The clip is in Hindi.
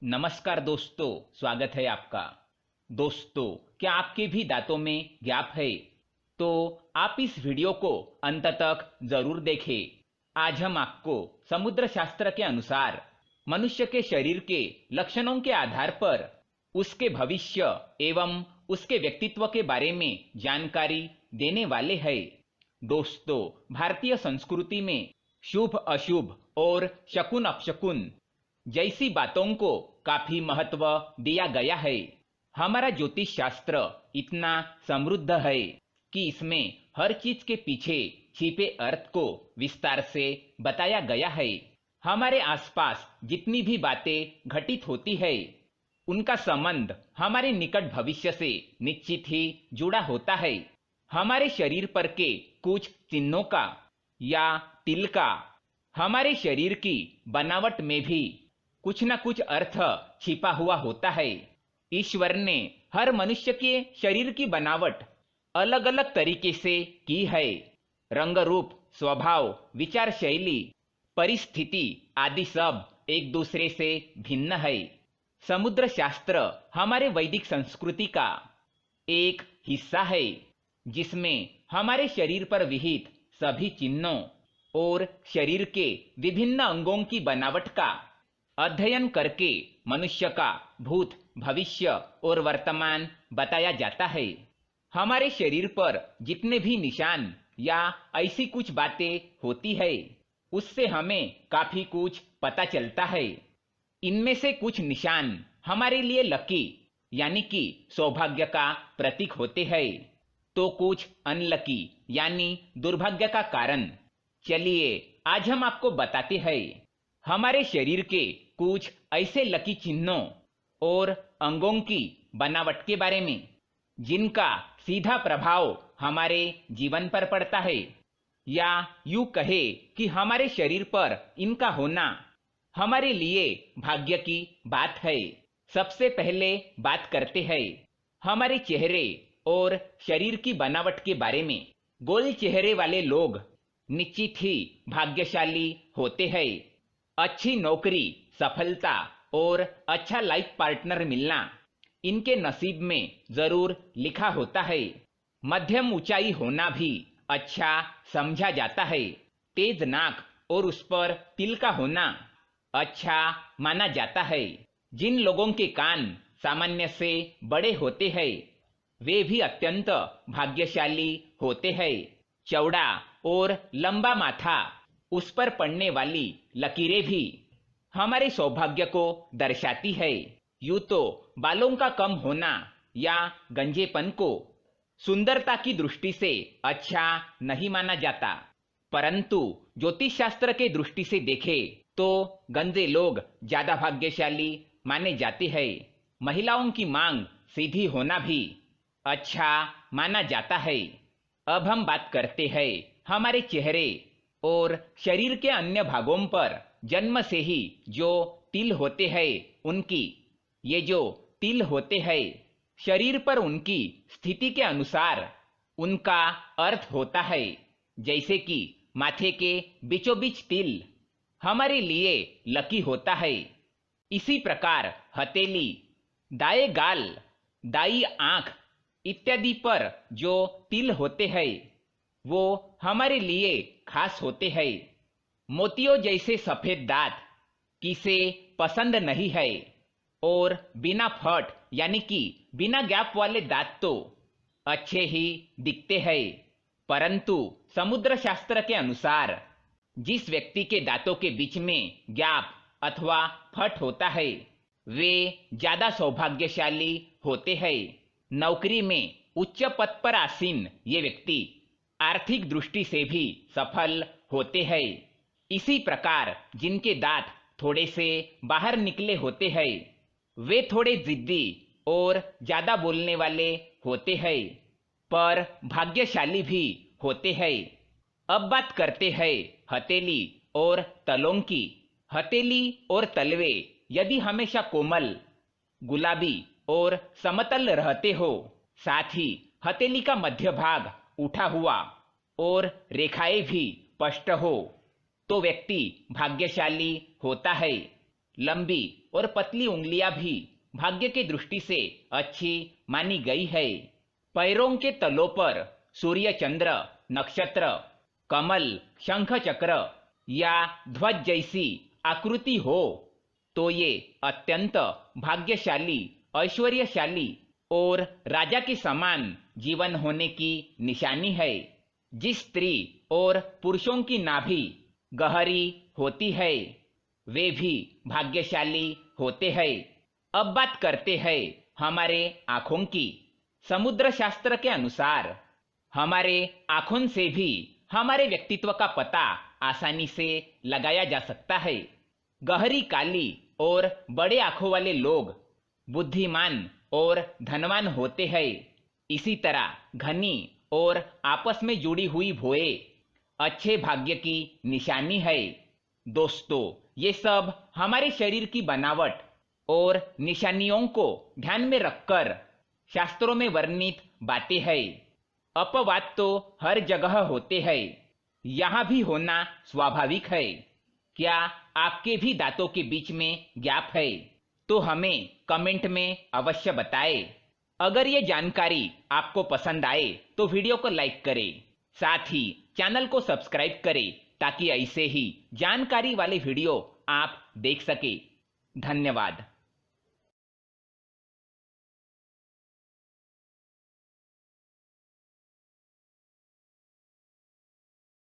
नमस्कार दोस्तों, स्वागत है आपका। दोस्तों, क्या आपके भी दांतों में गैप है? तो आप इस वीडियो को अंत तक जरूर देखें। आज हम आपको समुद्र शास्त्र के अनुसार मनुष्य के शरीर के लक्षणों के आधार पर उसके भविष्य एवं उसके व्यक्तित्व के बारे में जानकारी देने वाले हैं। दोस्तों, भारतीय संस्कृति में शुभ अशुभ और शकुन अपशकुन जैसी बातों को काफी महत्व दिया गया है। हमारा ज्योतिष शास्त्र इतना समृद्ध है कि इसमें हर चीज के पीछे छिपे अर्थ को विस्तार से बताया गया है। हमारे आसपास जितनी भी बातें घटित होती है, उनका संबंध हमारे निकट भविष्य से निश्चित ही जुड़ा होता है। हमारे शरीर पर के कुछ चिन्हों का या तिल का हमारे शरीर की बनावट में भी कुछ न कुछ अर्थ छिपा हुआ होता है। ईश्वर ने हर मनुष्य के शरीर की बनावट अलग अलग तरीके से की है। रंग रूप, स्वभाव, विचार शैली, परिस्थिति आदि सब एक दूसरे से भिन्न है। समुद्र शास्त्र हमारे वैदिक संस्कृति का एक हिस्सा है, जिसमें हमारे शरीर पर विहित सभी चिन्हों और शरीर के विभिन्न अंगों की बनावट का अध्ययन करके मनुष्य का भूत, भविष्य और वर्तमान बताया जाता है। हमारे शरीर पर जितने भी निशान या ऐसी कुछ बातें होती है, उससे हमें काफी कुछ पता चलता है। इनमें से कुछ निशान हमारे लिए लकी यानी कि सौभाग्य का प्रतीक होते हैं, तो कुछ अनलकी यानी दुर्भाग्य का कारण। चलिए आज हम आपको बताते हैं हमारे शरीर के कुछ ऐसे लकी चिन्हों और अंगों की बनावट के बारे में, जिनका सीधा प्रभाव हमारे जीवन पर पड़ता है, या यूं कहे कि हमारे शरीर पर इनका होना हमारे लिए भाग्य की बात है। सबसे पहले बात करते हैं हमारे चेहरे और शरीर की बनावट के बारे में। गोल चेहरे वाले लोग निश्चित ही भाग्यशाली होते हैं। अच्छी नौकरी, सफलता और अच्छा लाइफ पार्टनर मिलना इनके नसीब में जरूर लिखा होता है। मध्यम ऊंचाई होना भी अच्छा समझा जाता है। तेज नाक और उस पर तिल का होना अच्छा माना जाता है। जिन लोगों के कान सामान्य से बड़े होते हैं, वे भी अत्यंत भाग्यशाली होते हैं। चौड़ा और लंबा माथा, उस पर पड़ने वाली लकीरें भी हमारे सौभाग्य को दर्शाती है। यूं तो बालों का कम होना या गंजेपन को सुंदरता की दृष्टि से अच्छा नहीं माना जाता, परंतु ज्योतिष शास्त्र के दृष्टि से देखें तो गंजे लोग ज्यादा भाग्यशाली माने जाते हैं। महिलाओं की मांग सीधी होना भी अच्छा माना जाता है। अब हम बात करते हैं हमारे चेहरे और शरीर के अन्य भागों पर जन्म से ही जो तिल होते हैं उनकी। ये जो तिल होते हैं, शरीर पर उनकी स्थिति के अनुसार उनका अर्थ होता है। जैसे कि माथे के बीचों बीच तिल हमारे लिए लकी होता है। इसी प्रकार हथेली, दाएं गाल, दाई आंख इत्यादि पर जो तिल होते हैं, वो हमारे लिए खास होते हैं। मोतियों जैसे सफेद दांत किसे पसंद नहीं है, और बिना फट यानी कि बिना गैप वाले दांत तो अच्छे ही दिखते हैं। परंतु समुद्र शास्त्र के अनुसार जिस व्यक्ति के दांतों के बीच में गैप अथवा फट होता है, वे ज्यादा सौभाग्यशाली होते हैं। नौकरी में उच्च पद पर आसीन ये व्यक्ति आर्थिक दृष्टि से भी सफल होते हैं। इसी प्रकार जिनके दांत थोड़े से बाहर निकले होते हैं, वे थोड़े जिद्दी और ज्यादा बोलने वाले होते हैं, पर भाग्यशाली भी होते हैं। अब बात करते हैं हथेली और तलों की। हथेली और तलवे यदि हमेशा कोमल, गुलाबी और समतल रहते हो, साथ ही हथेली का मध्य भाग उठा हुआ और रेखाएं भी स्पष्ट हो, तो व्यक्ति भाग्यशाली होता है। लंबी और पतली उंगलियां भी भाग्य की दृष्टि से अच्छी मानी गई है। पैरों के तलों पर सूर्य, चंद्र, नक्षत्र, कमल, शंख चक्र या ध्वज जैसी आकृति हो तो ये अत्यंत भाग्यशाली, ऐश्वर्यशाली और राजा के समान जीवन होने की निशानी है। जिस स्त्री और पुरुषों की नाभि गहरी होती है वे भी भाग्यशाली होते हैं। अब बात करते हैं हमारे आंखों की। समुद्र शास्त्र के अनुसार हमारे आंखों से भी हमारे व्यक्तित्व का पता आसानी से लगाया जा सकता है। गहरी काली और बड़े आंखों वाले लोग बुद्धिमान और धनवान होते हैं। इसी तरह घनी और आपस में जुड़ी हुई भुएं अच्छे भाग्य की निशानी है। दोस्तों, ये सब हमारे शरीर की बनावट और निशानियों को ध्यान में रखकर शास्त्रों में वर्णित बातें हैं। अपवाद तो हर जगह होते हैं, यहाँ भी होना स्वाभाविक है। क्या आपके भी दांतों के बीच में गैप है? तो हमें कमेंट में अवश्य बताएं। अगर ये जानकारी आपको पसंद आए तो वीडियो को लाइक करें, साथ ही चैनल को सब्सक्राइब करें ताकि ऐसे ही जानकारी वाले वीडियो आप देख सके। धन्यवाद।